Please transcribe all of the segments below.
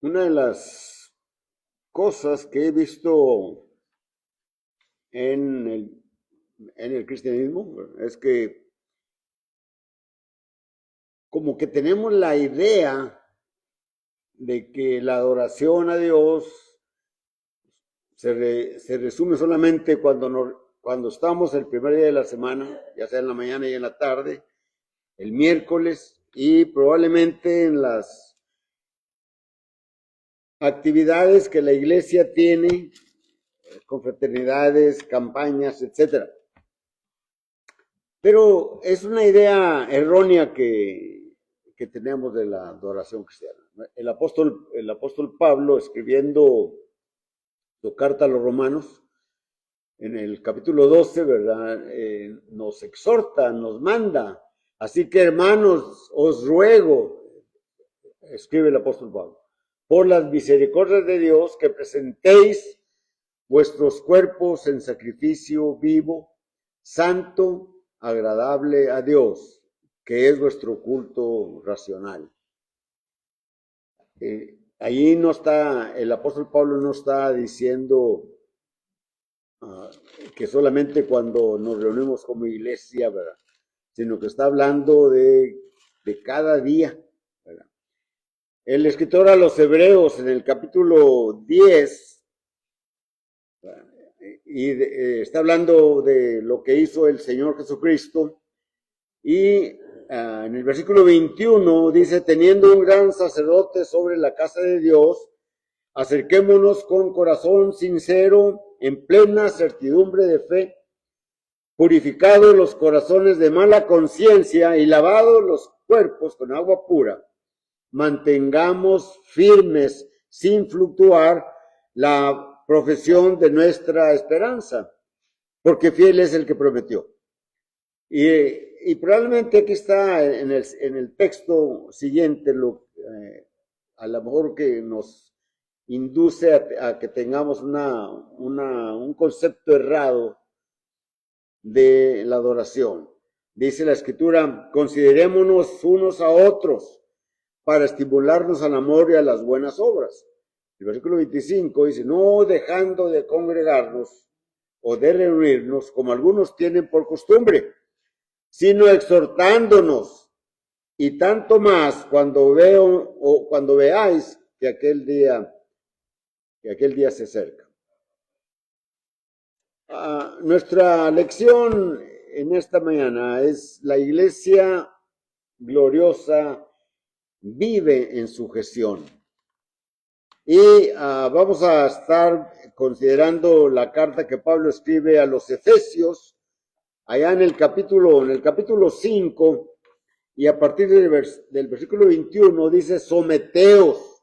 Una de las cosas que he visto en el, en el cristianismo es que como que tenemos la idea de que la adoración a Dios se resume solamente cuando estamos el primer día de la semana, ya sea en la mañana y en la tarde, el miércoles y probablemente en las actividades que la iglesia tiene, confraternidades, campañas, etcétera. Pero es una idea errónea que tenemos de la adoración cristiana. El apóstol Pablo, escribiendo su carta a los romanos, en el capítulo 12, ¿verdad? Nos exhorta, nos manda. Así que, hermanos, os ruego, escribe el apóstol Pablo, por las misericordias de Dios, que presentéis vuestros cuerpos en sacrificio vivo, santo, agradable a Dios, que es vuestro culto racional. Ahí no está, el apóstol Pablo no está diciendo que solamente cuando nos reunimos como iglesia, ¿verdad? Sino que está hablando de cada día, ¿verdad? El escritor a los Hebreos en el capítulo 10, está hablando de lo que hizo el Señor Jesucristo, y en el versículo 21 dice: teniendo un gran sacerdote sobre la casa de Dios, acerquémonos con corazón sincero, en plena certidumbre de fe, purificados los corazones de mala conciencia y lavados los cuerpos con agua pura, mantengamos firmes sin fluctuar la profesión de nuestra esperanza, porque fiel es el que prometió. Y probablemente aquí está en el texto siguiente a lo mejor que nos induce a que tengamos un concepto errado de la adoración. Dice la escritura: considerémonos unos a otros para estimularnos al amor y a las buenas obras. El versículo 25 dice: no dejando de congregarnos o de reunirnos como algunos tienen por costumbre, sino exhortándonos, y tanto más cuando veáis que aquel día se acerca. Nuestra lección en esta mañana es: la iglesia gloriosa vive en sujeción. Y vamos a estar considerando la carta que Pablo escribe a los Efesios, allá en el capítulo 5, y a partir del versículo 21 dice: someteos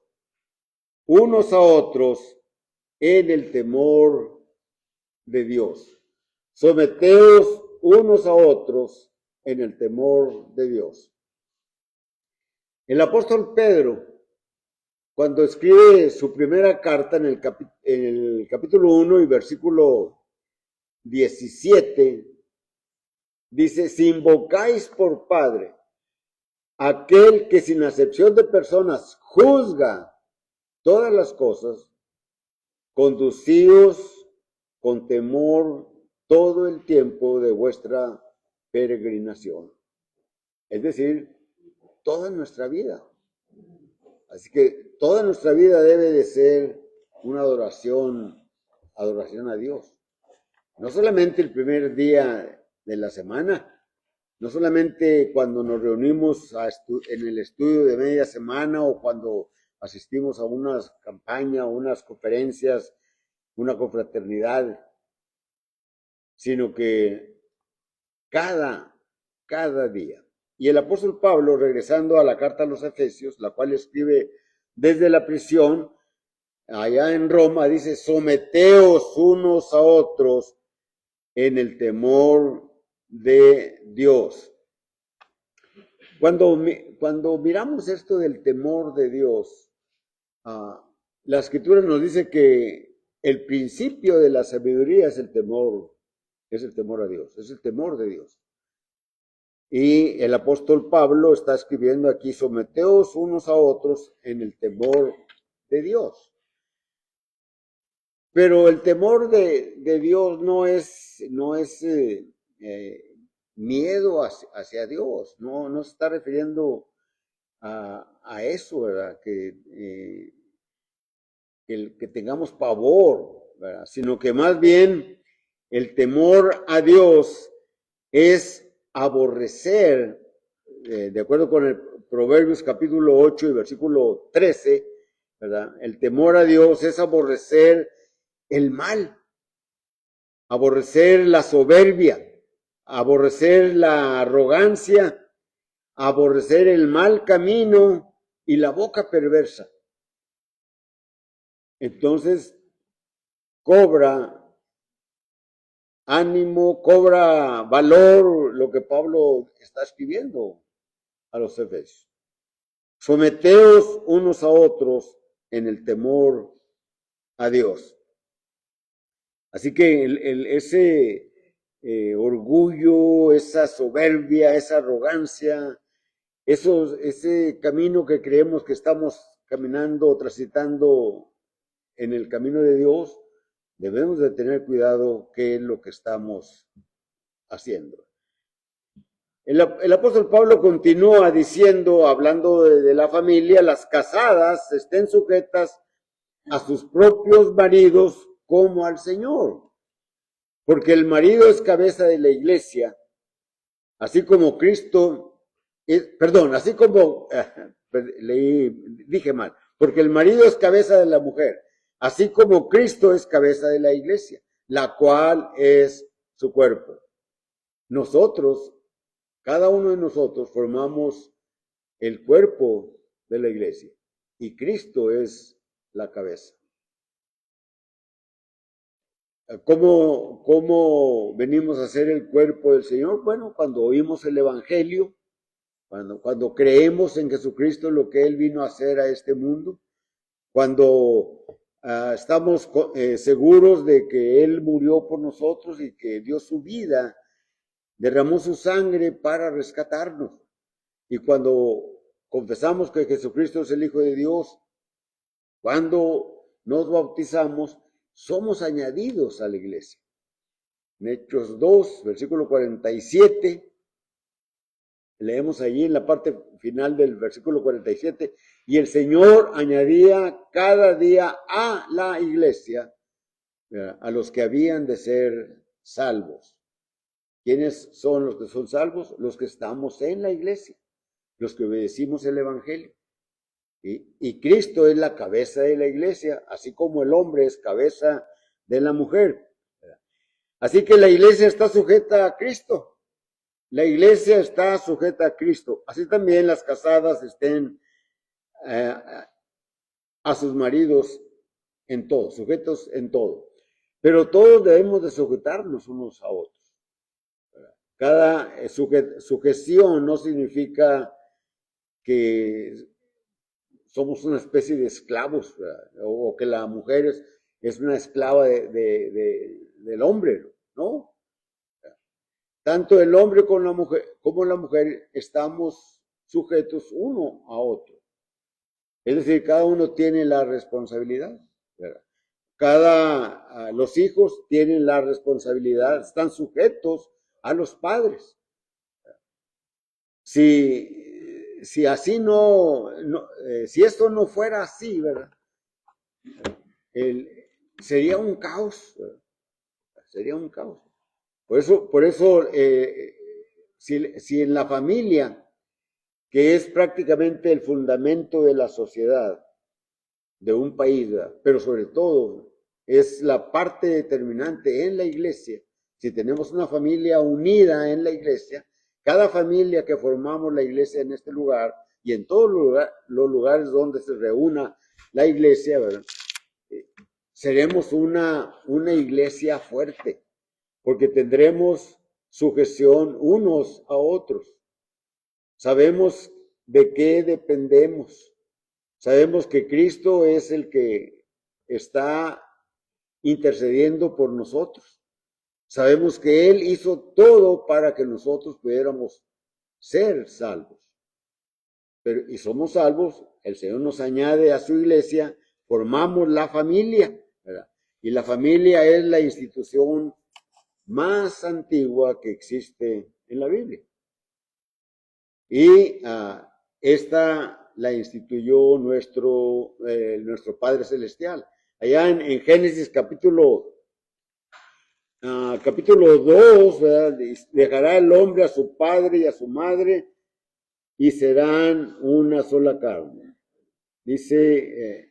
unos a otros en el temor de Dios. Someteos unos a otros en el temor de Dios. El apóstol Pedro, cuando escribe su primera carta en el capítulo 1 y versículo 17, dice: si invocáis por Padre aquel que sin acepción de personas juzga todas las cosas, conducíos con temor todo el tiempo de vuestra peregrinación. Es decir, toda nuestra vida. Así que toda nuestra vida debe de ser una adoración a Dios. No solamente el primer día de la semana, no solamente cuando nos reunimos en el estudio de media semana, o cuando asistimos a unas campañas, unas conferencias, una confraternidad, sino que cada día. Y el apóstol Pablo, regresando a la carta a los Efesios, la cual escribe desde la prisión, allá en Roma, dice: someteos unos a otros en el temor de Dios. Cuando miramos esto del temor de Dios, la escritura nos dice que el principio de la sabiduría es el temor a Dios, es el temor de Dios. Y el apóstol Pablo está escribiendo aquí: someteos unos a otros en el temor de Dios. Pero el temor de Dios no es miedo hacia Dios, no se está refiriendo a eso, ¿verdad? Que tengamos pavor, ¿verdad? Sino que más bien el temor a Dios es aborrecer, de acuerdo con el Proverbios capítulo 8 y versículo 13, ¿verdad? El temor a Dios es aborrecer el mal, aborrecer la soberbia, aborrecer la arrogancia, aborrecer el mal camino y la boca perversa. Entonces, cobra ánimo, cobra valor lo que Pablo está escribiendo a los Efesios. Someteos unos a otros en el temor a Dios. Así que ese orgullo, esa soberbia, esa arrogancia, ese camino que creemos que estamos caminando, transitando en el camino de Dios, debemos de tener cuidado qué es lo que estamos haciendo. El apóstol Pablo continúa diciendo, hablando de la familia, las casadas estén sujetas a sus propios maridos como al Señor, porque el marido es cabeza de la iglesia, así como Cristo así como, dije mal, porque el marido es cabeza de la mujer, así como Cristo es cabeza de la iglesia, la cual es su cuerpo. Nosotros, cada uno de nosotros formamos el cuerpo de la iglesia y Cristo es la cabeza. ¿Cómo venimos a ser el cuerpo del Señor? Bueno, cuando oímos el Evangelio, cuando creemos en Jesucristo, lo que Él vino a hacer a este mundo, cuando estamos seguros de que Él murió por nosotros y que dio su vida, derramó su sangre para rescatarnos. Y cuando confesamos que Jesucristo es el Hijo de Dios, cuando nos bautizamos, somos añadidos a la iglesia. En Hechos 2, versículo 47, leemos allí en la parte final del versículo 47, y el Señor añadía cada día a la iglesia, a los que habían de ser salvos. ¿Quiénes son los que son salvos? Los que estamos en la iglesia, los que obedecimos el Evangelio. Y Cristo es la cabeza de la iglesia, así como el hombre es cabeza de la mujer. Así que la iglesia está sujeta a Cristo. La iglesia está sujeta a Cristo. Así también las casadas estén a sus maridos en todo, sujetos en todo. Pero todos debemos de sujetarnos unos a otros. Cada sujeción no significa que somos una especie de esclavos, ¿verdad? O que la mujer es una esclava del hombre, ¿no? Tanto el hombre como la mujer estamos sujetos uno a otro. Es decir, cada uno tiene la responsabilidad, ¿verdad? Los hijos tienen la responsabilidad, están sujetos a los padres. Si así si esto no fuera así, ¿verdad? Sería un caos, ¿verdad? Sería un caos. Por eso si en la familia, que es prácticamente el fundamento de la sociedad, de un país, ¿verdad? Pero sobre todo es la parte determinante en la iglesia, si tenemos una familia unida en la iglesia, cada familia que formamos la iglesia en este lugar y en todos los lugares donde se reúna la iglesia, ¿verdad? Seremos una iglesia fuerte, porque tendremos sujeción unos a otros. Sabemos de qué dependemos. Sabemos que Cristo es el que está intercediendo por nosotros. Sabemos que Él hizo todo para que nosotros pudiéramos ser salvos. Y somos salvos, el Señor nos añade a su iglesia, formamos la familia, ¿verdad? Y la familia es la institución más antigua que existe en la Biblia. Y esta la instituyó nuestro Padre Celestial. Allá en Génesis capítulo 2, ¿verdad? Dejará el hombre a su padre y a su madre y serán una sola carne. Dice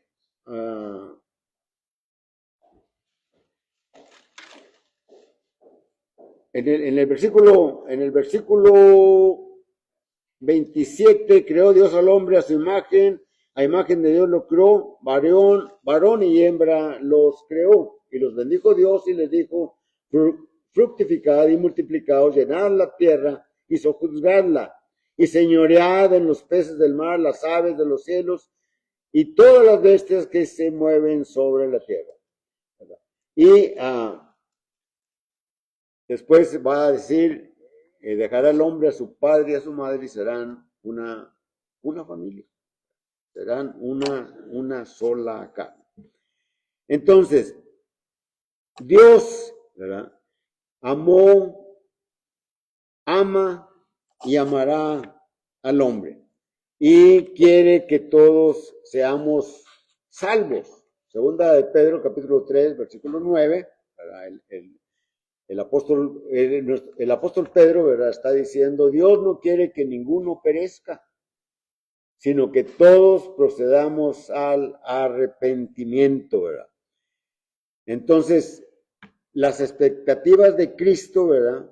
en el versículo 27, creó Dios al hombre a su imagen, a imagen de Dios lo creó, varón y hembra los creó, y los bendijo Dios y les dijo, fructificad y multiplicaos, llenad la tierra y sojuzgadla, y señoread en los peces del mar, las aves de los cielos, y todas las bestias que se mueven sobre la tierra. Y después va a decir, dejará el hombre a su padre y a su madre y serán una familia. Serán una sola carne. Entonces, Dios, ¿verdad? Ama y amará al hombre. Y quiere que todos seamos salvos. Segunda de Pedro, capítulo 3, versículo 9, ¿verdad? El apóstol Pedro, ¿verdad? Está diciendo, Dios no quiere que ninguno perezca, sino que todos procedamos al arrepentimiento, ¿verdad? Entonces, las expectativas de Cristo, ¿verdad?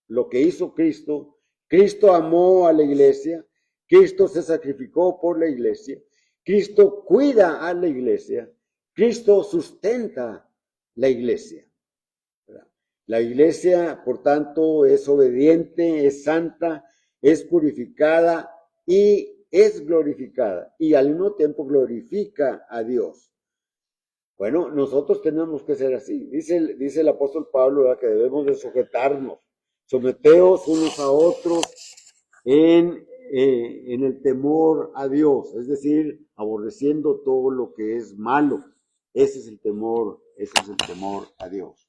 Lo que hizo Cristo amó a la iglesia, Cristo se sacrificó por la iglesia, Cristo cuida a la iglesia, Cristo sustenta la iglesia. La iglesia, por tanto, es obediente, es santa, es purificada y es glorificada. Y al mismo tiempo glorifica a Dios. Bueno, nosotros tenemos que ser así. Dice el apóstol Pablo, ¿verdad?, que debemos de sujetarnos. Someteos unos a otros en el temor a Dios. Es decir, aborreciendo todo lo que es malo. Ese es el temor a Dios.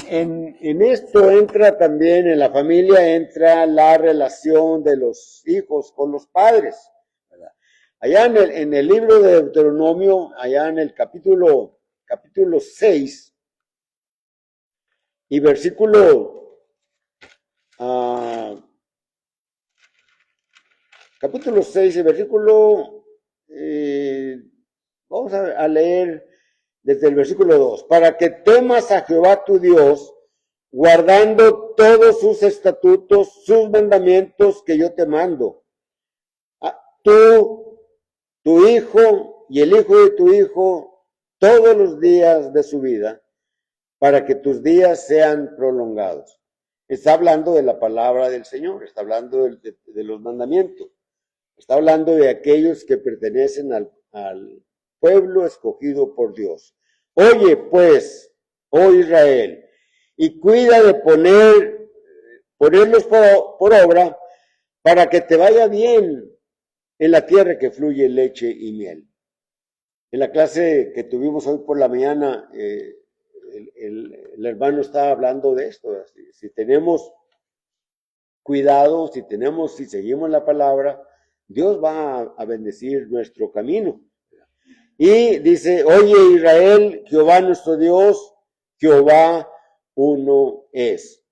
En esto entra también, en la familia entra la relación de los hijos con los padres, ¿verdad? Allá en el libro de Deuteronomio, allá en el capítulo 6 y capítulo 6 y versículo, vamos a leer desde el versículo 2, para que temas a Jehová tu Dios, guardando todos sus estatutos, sus mandamientos que yo te mando. Tú, tu hijo y el hijo de tu hijo, todos los días de su vida, para que tus días sean prolongados. Está hablando de la palabra del Señor, está hablando de los mandamientos, está hablando de aquellos que pertenecen al pueblo escogido por Dios. Oye, pues, oh Israel, y cuida de ponerlos por obra para que te vaya bien en la tierra que fluye leche y miel. En la clase que tuvimos hoy por la mañana, el hermano estaba hablando de esto. Si tenemos cuidado, si seguimos la palabra, Dios va a bendecir nuestro camino. Y dice, oye Israel, Jehová nuestro Dios, Jehová uno es.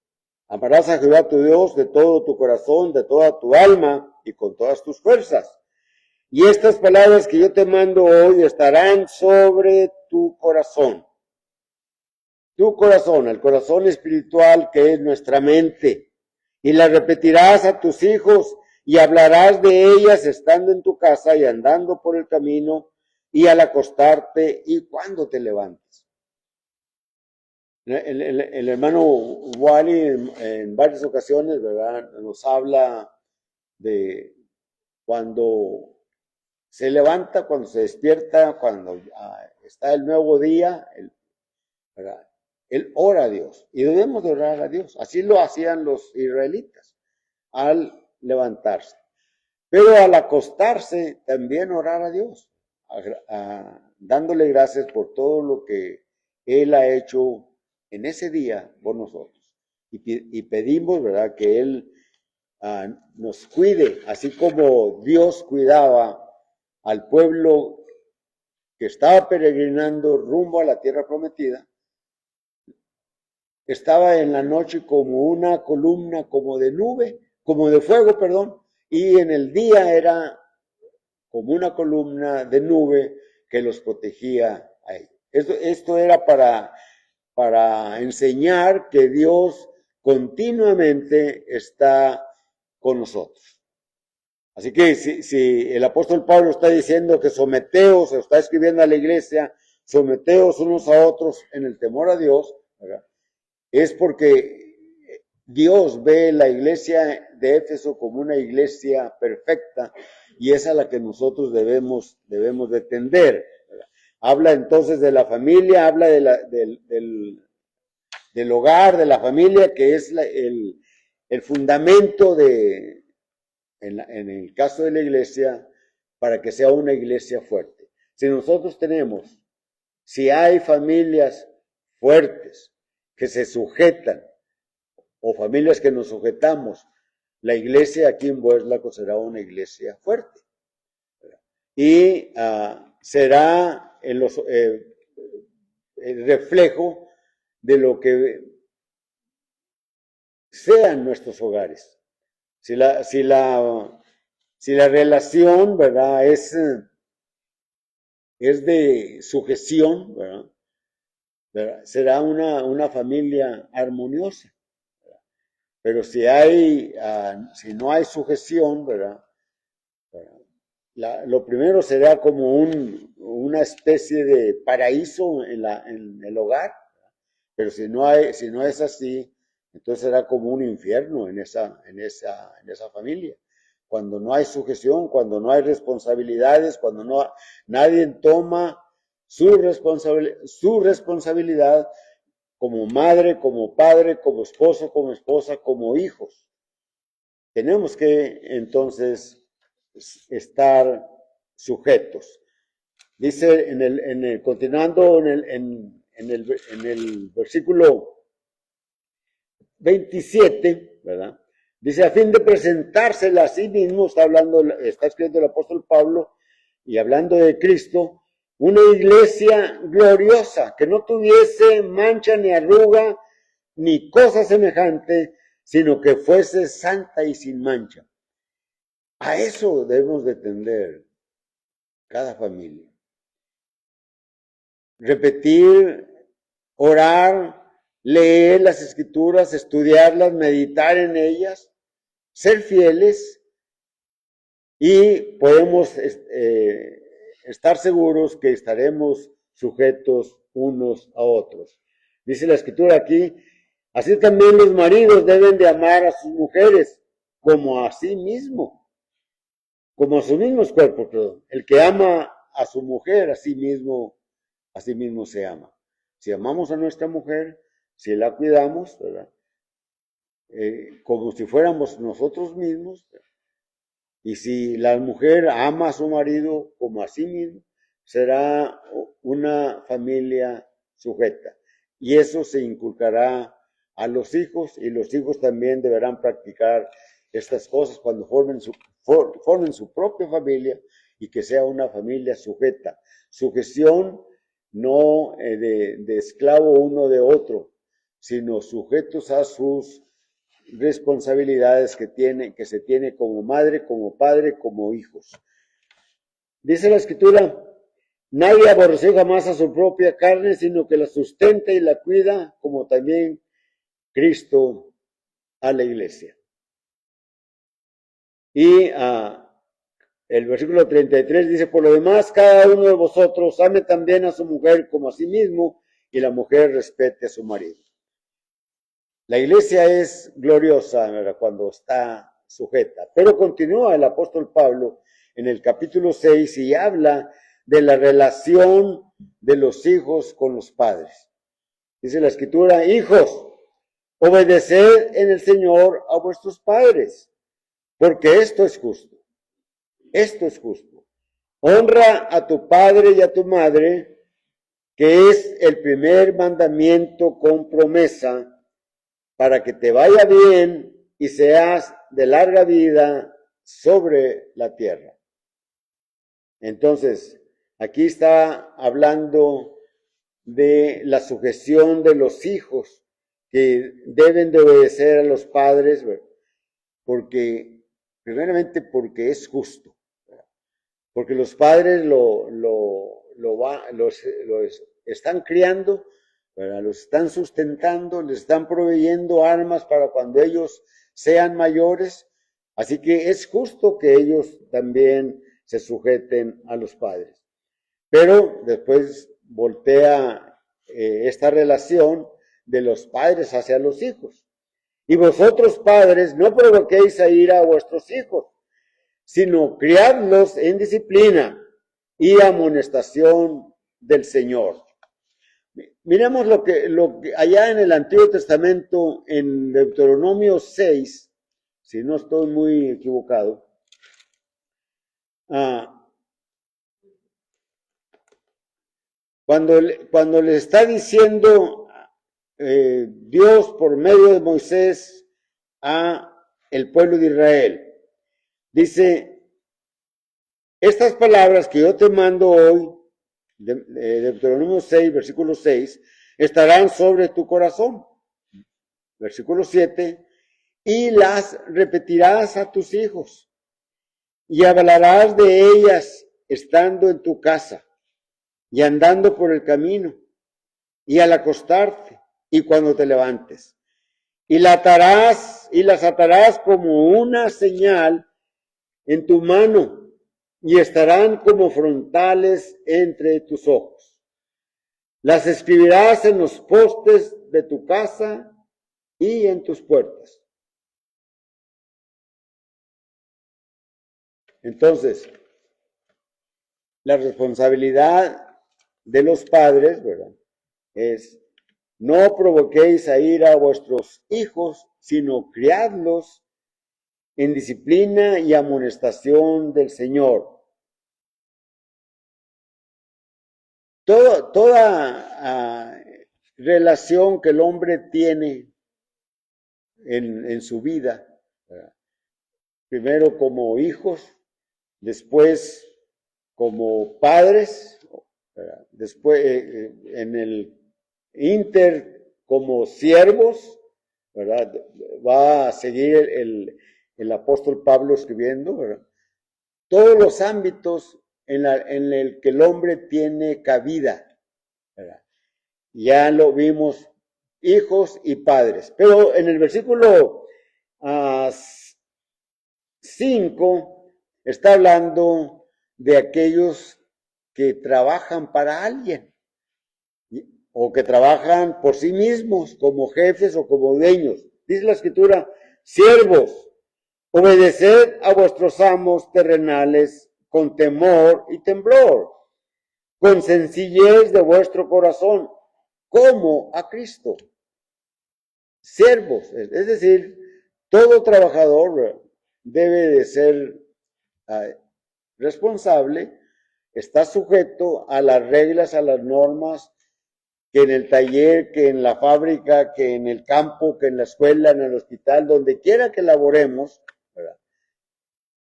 Amarás a Jehová tu Dios de todo tu corazón, de toda tu alma y con todas tus fuerzas. Y estas palabras que yo te mando hoy estarán sobre tu corazón. Tu corazón, el corazón espiritual que es nuestra mente. Y las repetirás a tus hijos y hablarás de ellas estando en tu casa y andando por el camino y al acostarte y cuando te levantes. El hermano Wally en varias ocasiones, ¿verdad?, nos habla de cuando se levanta, cuando se despierta, cuando está el nuevo día, ¿verdad? Él ora a Dios y debemos de orar a Dios. Así lo hacían los israelitas al levantarse. pero al acostarse también orar a Dios, dándole gracias por todo lo que Él ha hecho en ese día por nosotros. Y pedimos, ¿verdad?, que Él nos cuide, así como Dios cuidaba al pueblo que estaba peregrinando rumbo a la tierra prometida. Estaba en la noche como una columna, como de nube, como de fuego, perdón, y en el día era como una columna de nube que los protegía a ellos. Esto era para enseñar que Dios continuamente está con nosotros. Así que si el apóstol Pablo está diciendo que someteos, o está escribiendo a la iglesia, someteos unos a otros en el temor a Dios, ¿verdad?, es porque Dios ve la iglesia de Éfeso como una iglesia perfecta y es a la que nosotros debemos de tender, ¿verdad? Habla entonces de la familia, habla del hogar, de la familia, que es el fundamento en el caso de la iglesia, para que sea una iglesia fuerte. Si hay familias fuertes que se sujetan, o familias que nos sujetamos, la iglesia aquí en Bueslaco será una iglesia fuerte. Y será el reflejo de lo que sean nuestros hogares. Si la relación, ¿verdad?, es de sujeción, ¿verdad?, será una familia armoniosa. ¿Verdad? Pero si no hay sujeción, ¿verdad?, lo primero será como una especie de paraíso en el hogar, ¿verdad? Pero si no es así, entonces será como un infierno en esa familia. Cuando no hay sujeción, cuando no hay responsabilidades, cuando nadie toma su responsabilidad como madre, como padre, como esposo, como esposa, como hijos. Tenemos que entonces estar sujetos. Dice continuando en el versículo 27, ¿verdad?, dice, a fin de presentársela a sí mismo, está escribiendo el apóstol Pablo, y hablando de Cristo, una iglesia gloriosa, que no tuviese mancha ni arruga, ni cosa semejante, sino que fuese santa y sin mancha. A eso debemos de tender cada familia. Repetir, orar, leer las escrituras, estudiarlas, meditar en ellas, ser fieles, y podemos estar seguros que estaremos sujetos unos a otros. Dice la escritura aquí, así también los maridos deben de amar a sus mujeres como a sí mismo, como a sus mismos cuerpos, perdón. El que ama a su mujer, a sí mismo se ama. Si amamos a nuestra mujer, si la cuidamos, ¿verdad?, como si fuéramos nosotros mismos, ¿verdad?, y si la mujer ama a su marido como a sí mismo, será una familia sujeta. Y eso se inculcará a los hijos, y los hijos también deberán practicar estas cosas cuando formen su propia familia, y que sea una familia sujeta. Sujeción no de esclavo uno de otro, sino sujetos a sus responsabilidades que se tiene como madre, como padre, como hijos. Dice la escritura, nadie aborreció jamás a su propia carne, sino que la sustenta y la cuida, como también Cristo a la iglesia. Y el versículo 33 dice, por lo demás, cada uno de vosotros ame también a su mujer como a sí mismo, y la mujer respete a su marido. La iglesia es gloriosa, ¿verdad?, cuando está sujeta. Pero continúa el apóstol Pablo en el capítulo 6 y habla de la relación de los hijos con los padres. Dice la escritura, hijos, obedeced en el Señor a vuestros padres, porque esto es justo. Esto es justo. Honra a tu padre y a tu madre, que es el primer mandamiento con promesa, para que te vaya bien y seas de larga vida sobre la tierra. Entonces, aquí está hablando de la sujeción de los hijos que deben de obedecer a los padres, primeramente porque es justo, porque los padres los están criando, los están sustentando, les están proveyendo armas para cuando ellos sean mayores, así que es justo que ellos también se sujeten a los padres. Pero después voltea esta relación de los padres hacia los hijos. Y vosotros, padres, no provoquéis a ira a vuestros hijos, sino criadlos en disciplina y amonestación del Señor. Miremos lo que allá en el Antiguo Testamento, en Deuteronomio 6, si no estoy muy equivocado, cuando le está diciendo Dios por medio de Moisés a el pueblo de Israel, dice, estas palabras que yo te mando hoy, de Deuteronomio 6, versículo 6, estarán sobre tu corazón. Versículo 7, y las repetirás a tus hijos, y hablarás de ellas estando en tu casa, y andando por el camino, y al acostarte, y cuando te levantes. Y las atarás como una señal en tu mano, y estarán como frontales entre tus ojos. Las escribirás en los postes de tu casa y en tus puertas. Entonces, la responsabilidad de los padres, ¿verdad?, es: no provoquéis a ira a vuestros hijos, sino criadlos en disciplina y amonestación del Señor. Toda relación que el hombre tiene en su vida, ¿verdad?, primero como hijos, después como padres, ¿verdad?, después en el como siervos, ¿verdad? Va a seguir el apóstol Pablo escribiendo, ¿verdad?, todos los ámbitos en el que el hombre tiene cabida, ¿verdad? Ya lo vimos, hijos y padres. Pero en el versículo 5 está hablando de aquellos que trabajan para alguien, o que trabajan por sí mismos, como jefes o como dueños. Dice la Escritura: siervos, obedeced a vuestros amos terrenales con temor y temblor, con sencillez de vuestro corazón, como a Cristo. Siervos, es decir, todo trabajador debe de ser responsable, está sujeto a las reglas, a las normas, que en el taller, que en la fábrica, que en el campo, que en la escuela, en el hospital, donde quiera que laboremos, ¿verdad?,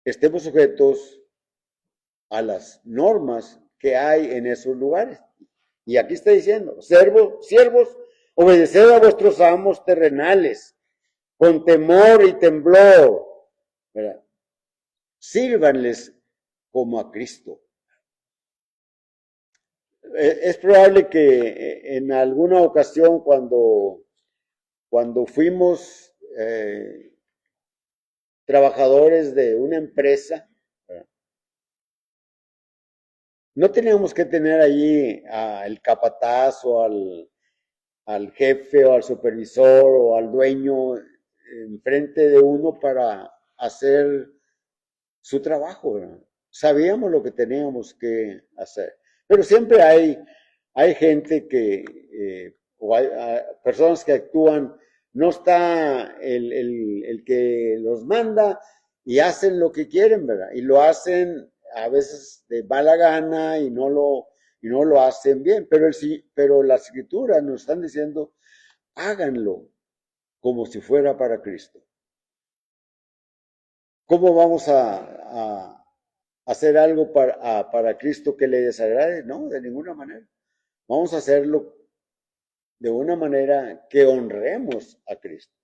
estemos sujetos a las normas que hay en esos lugares. Y aquí está diciendo: siervos, obedeced a vuestros amos terrenales con temor y temblor, ¿verdad? Sírvanles como a Cristo. Es probable que en alguna ocasión cuando fuimos trabajadores de una empresa, no teníamos que tener allí al capataz o al jefe o al supervisor o al dueño enfrente de uno para hacer su trabajo, ¿verdad? Sabíamos lo que teníamos que hacer. Pero siempre hay gente o hay personas que actúan, no está el que los manda y hacen lo que quieren, ¿verdad? Y lo hacen a veces de mala gana y no lo hacen bien, pero las escrituras nos están diciendo, háganlo como si fuera para Cristo. ¿Cómo vamos a hacer algo para Cristo que le desagrade? No, de ninguna manera. Vamos a hacerlo de una manera que honremos a Cristo,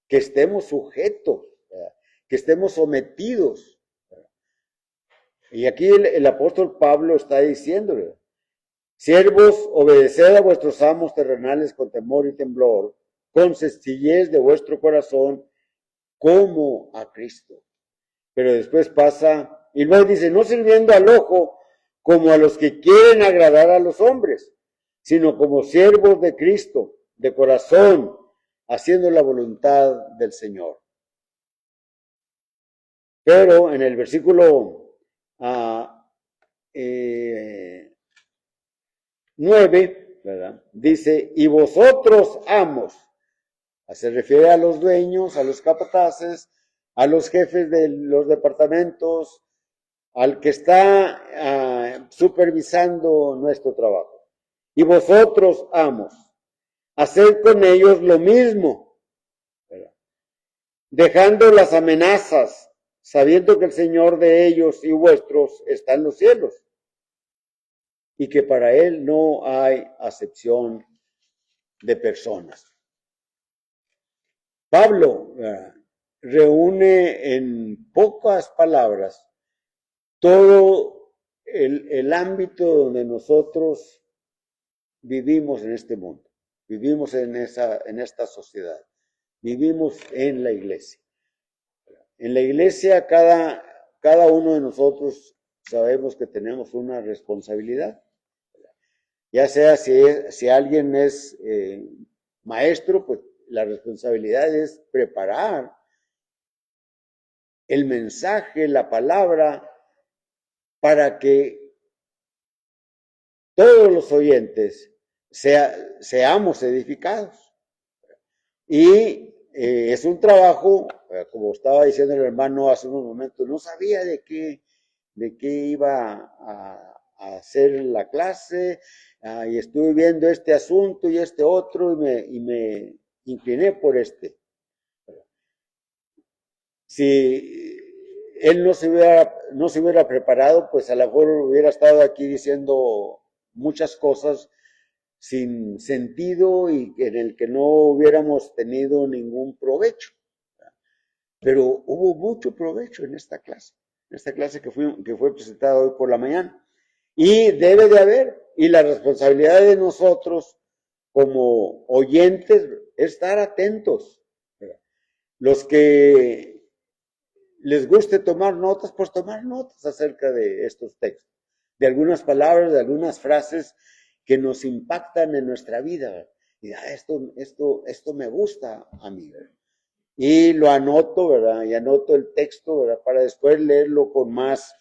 que estemos sujetos, ¿verdad? Que estemos sometidos, ¿verdad? Y aquí el apóstol Pablo está diciéndole, siervos, obedeced a vuestros amos terrenales con temor y temblor, con sencillez de vuestro corazón, como a Cristo. Pero después pasa, y luego dice, no sirviendo al ojo como a los que quieren agradar a los hombres, sino como siervos de Cristo, de corazón, haciendo la voluntad del Señor. Pero en el versículo 9, ¿verdad? Dice, y vosotros amos, se refiere a los dueños, a los capataces, a los jefes de los departamentos, al que está supervisando nuestro trabajo. Y vosotros, amos, haced con ellos lo mismo, ¿verdad? Dejando las amenazas, sabiendo que el Señor de ellos y vuestros está en los cielos, y que para Él no hay acepción de personas. Pablo reúne en pocas palabras todo el ámbito donde nosotros vivimos en este mundo, vivimos en esta sociedad, vivimos en la iglesia. En la iglesia cada uno de nosotros sabemos que tenemos una responsabilidad, ya sea si alguien es maestro, pues la responsabilidad es preparar el mensaje, la palabra, para que todos los oyentes seamos edificados. Y es un trabajo, como estaba diciendo el hermano hace unos momentos, no sabía de qué iba a hacer la clase, y estuve viendo este asunto y este otro, y me incliné por este. Si él no se hubiera preparado, pues a lo mejor hubiera estado aquí diciendo muchas cosas sin sentido y en el que no hubiéramos tenido ningún provecho. Pero hubo mucho provecho en esta clase que fue presentada hoy por la mañana. Y debe de haber, y la responsabilidad de nosotros como oyentes es estar atentos. Los que les guste tomar notas, pues tomar notas acerca de estos textos, de algunas palabras, de algunas frases que nos impactan en nuestra vida. Y esto me gusta a mí, ¿verdad? Y lo anoto, ¿verdad? Y anoto el texto, ¿verdad? Para después leerlo con más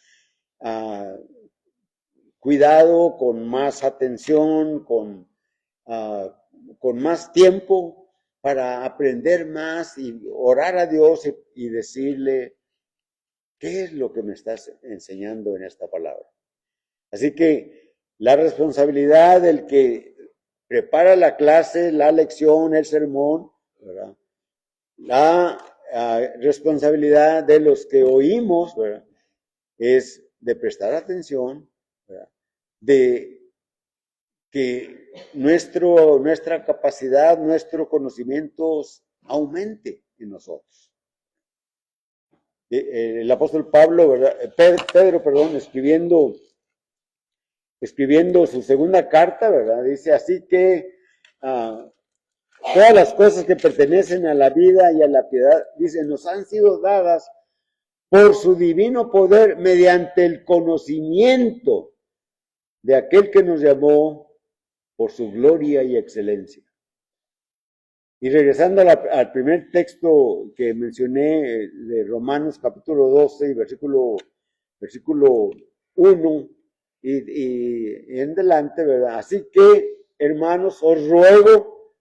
cuidado, con más atención, con más tiempo para aprender más y orar a Dios y decirle, ¿qué es lo que me estás enseñando en esta palabra? Así que la responsabilidad del que prepara la clase, la lección, el sermón, ¿verdad? La responsabilidad de los que oímos, ¿verdad? Es de prestar atención, ¿verdad? De que nuestra capacidad, nuestro conocimiento aumente en nosotros. El apóstol Pablo, ¿verdad? Pedro, escribiendo su segunda carta, ¿verdad? Dice, así que todas las cosas que pertenecen a la vida y a la piedad, dice, nos han sido dadas por su divino poder mediante el conocimiento de aquel que nos llamó por su gloria y excelencia. Y regresando al primer texto que mencioné de Romanos capítulo 12 y versículo 1 y en delante, ¿verdad? Así que, hermanos, os ruego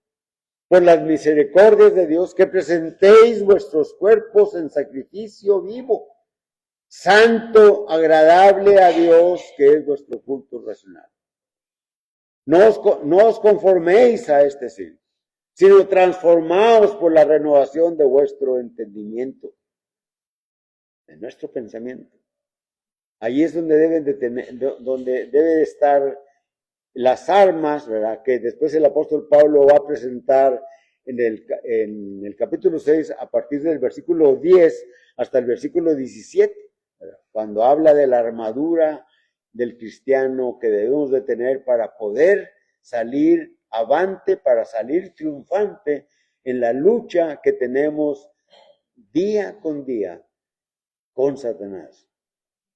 por las misericordias de Dios que presentéis vuestros cuerpos en sacrificio vivo, santo, agradable a Dios, que es vuestro culto racional. No os conforméis a este siglo, sino transformaos por la renovación de vuestro entendimiento, de nuestro pensamiento. Allí es donde donde debe de estar las armas, ¿verdad? Que después el apóstol Pablo va a presentar en el capítulo 6, a partir del versículo 10 hasta el versículo 17, ¿verdad? Cuando habla de la armadura del cristiano que debemos de tener para poder salir avante, para salir triunfante en la lucha que tenemos día con día con Satanás,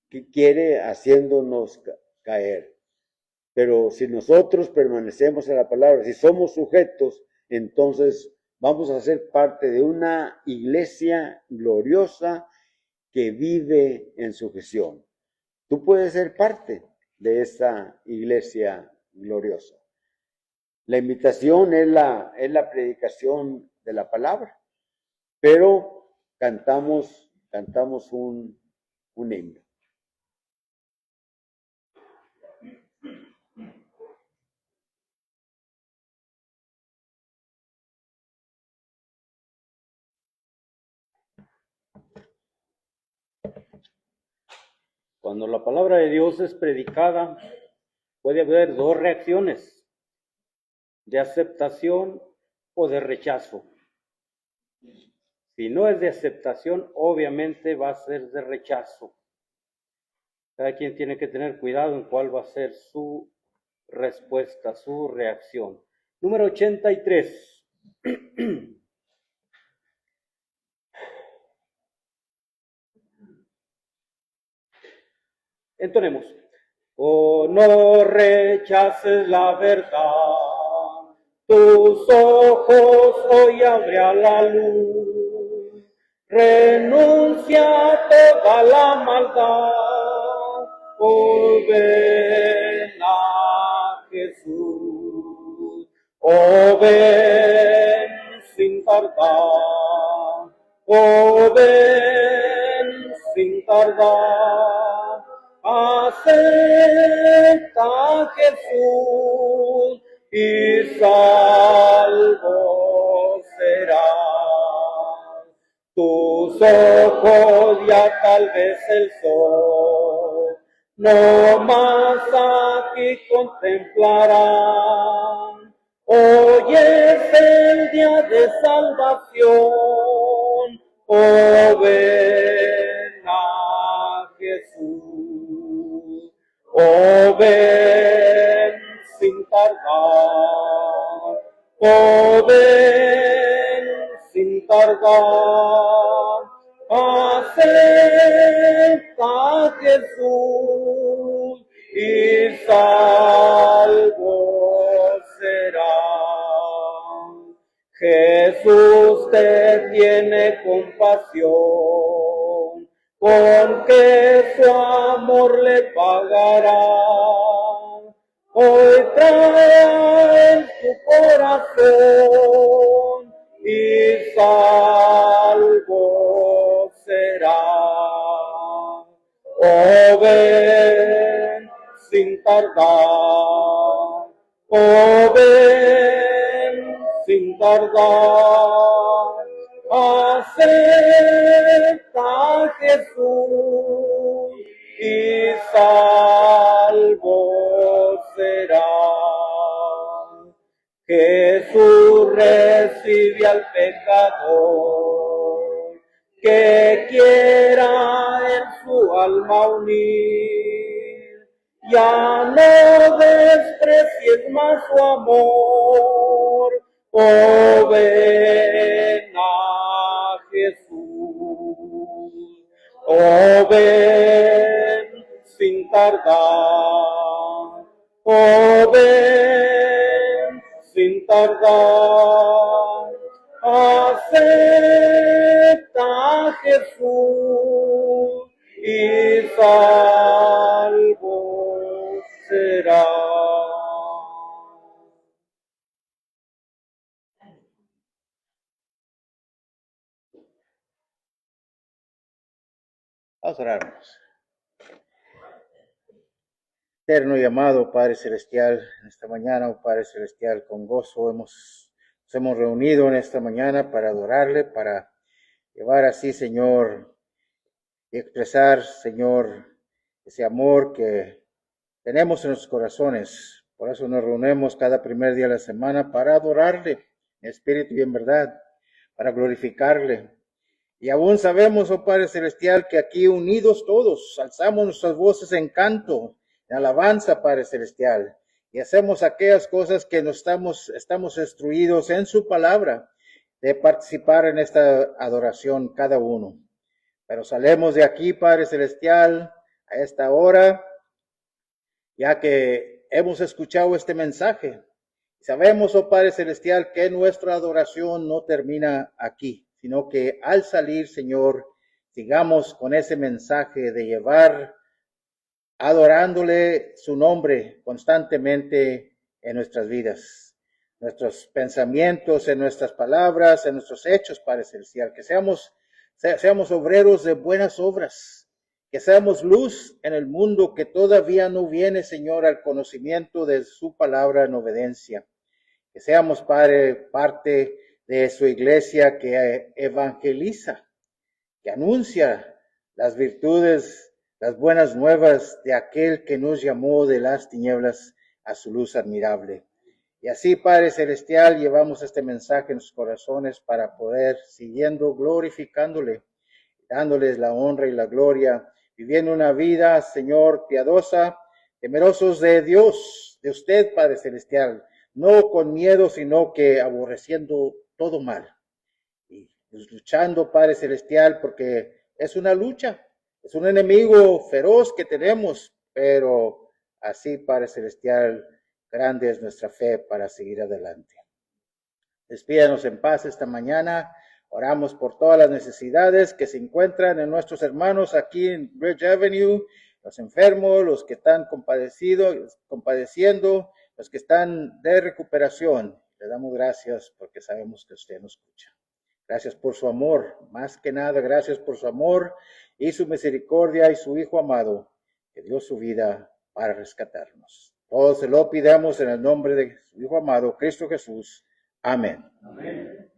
que quiere haciéndonos caer. Pero si nosotros permanecemos en la palabra, si somos sujetos, entonces vamos a ser parte de una iglesia gloriosa que vive en sujeción. Tú puedes ser parte de esa iglesia gloriosa. La invitación es la predicación de la palabra, pero cantamos un himno. Cuando la palabra de Dios es predicada, puede haber dos reacciones, de aceptación o de rechazo. Si no es de aceptación, obviamente va a ser de rechazo. Cada quien tiene que tener cuidado en cuál va a ser su respuesta, su reacción. Número 83. Entonemos. Oh, no rechaces la verdad, tus ojos hoy abre a la luz, renuncia a toda la maldad, oh ven a Jesús, oh ven sin tardar, oh ven sin tardar. Acepta a Jesús y salvo serás. Tus ojos ya tal vez el sol, no más aquí contemplarán. Hoy es el día de salvación, oh ven a Jesús. Oh ven sin tardar, oh ven sin tardar, acepta a Jesús y salvo serás. Jesús te tiene compasión, con que su amor le pagará. Hoy trae en tu corazón y salvo será. Oh ven sin tardar, oh ven sin tardar, acepta a Jesús y salvo será. Jesús recibe al pecador que quiera en su alma unir. Ya no desprecies más su amor, oh ven a Jesús, oh ven sin tardar, oh ven sin tardar, acepta a Jesús y salvo será. Vamos a orarnos. Eterno y amado Padre Celestial, en esta mañana, oh Padre Celestial, con gozo nos hemos reunido en esta mañana para adorarle, para llevar así, Señor, y expresar, Señor, ese amor que tenemos en nuestros corazones. Por eso nos reunimos cada primer día de la semana para adorarle en espíritu y en verdad, para glorificarle. Y aún sabemos, oh Padre Celestial, que aquí unidos todos alzamos nuestras voces en canto, en alabanza, Padre Celestial, y hacemos aquellas cosas que estamos instruidos en su palabra, de participar en esta adoración cada uno. Pero salemos de aquí, Padre Celestial, a esta hora, ya que hemos escuchado este mensaje. Sabemos, oh Padre Celestial, que nuestra adoración no termina aquí, sino que al salir, Señor, sigamos con ese mensaje de llevar adorándole su nombre constantemente en nuestras vidas, nuestros pensamientos, en nuestras palabras, en nuestros hechos, Padre Celestial, que seamos obreros de buenas obras, que seamos luz en el mundo que todavía no viene, Señor, al conocimiento de su palabra en obediencia. Que seamos, Padre, parte de su iglesia que evangeliza, que anuncia las virtudes, las buenas nuevas de aquel que nos llamó de las tinieblas a su luz admirable. Y así, Padre Celestial, llevamos este mensaje en sus corazones para poder, siguiendo, glorificándole, dándoles la honra y la gloria, viviendo una vida, Señor, piadosa, temerosos de Dios, de usted, Padre Celestial, no con miedo, sino que aborreciendo todo mal. Y luchando, Padre Celestial, porque es una lucha, es un enemigo feroz que tenemos, pero así, Padre Celestial, grande es nuestra fe para seguir adelante. Despídanos en paz esta mañana. Oramos por todas las necesidades que se encuentran en nuestros hermanos aquí en Bridge Avenue, los enfermos, los que están compadeciendo, los que están de recuperación. Le damos gracias porque sabemos que usted nos escucha. Gracias por su amor, más que nada, gracias por su amor y su misericordia y su Hijo amado, que dio su vida para rescatarnos. Todos se lo pidamos en el nombre de su Hijo amado, Cristo Jesús. Amén. Amén.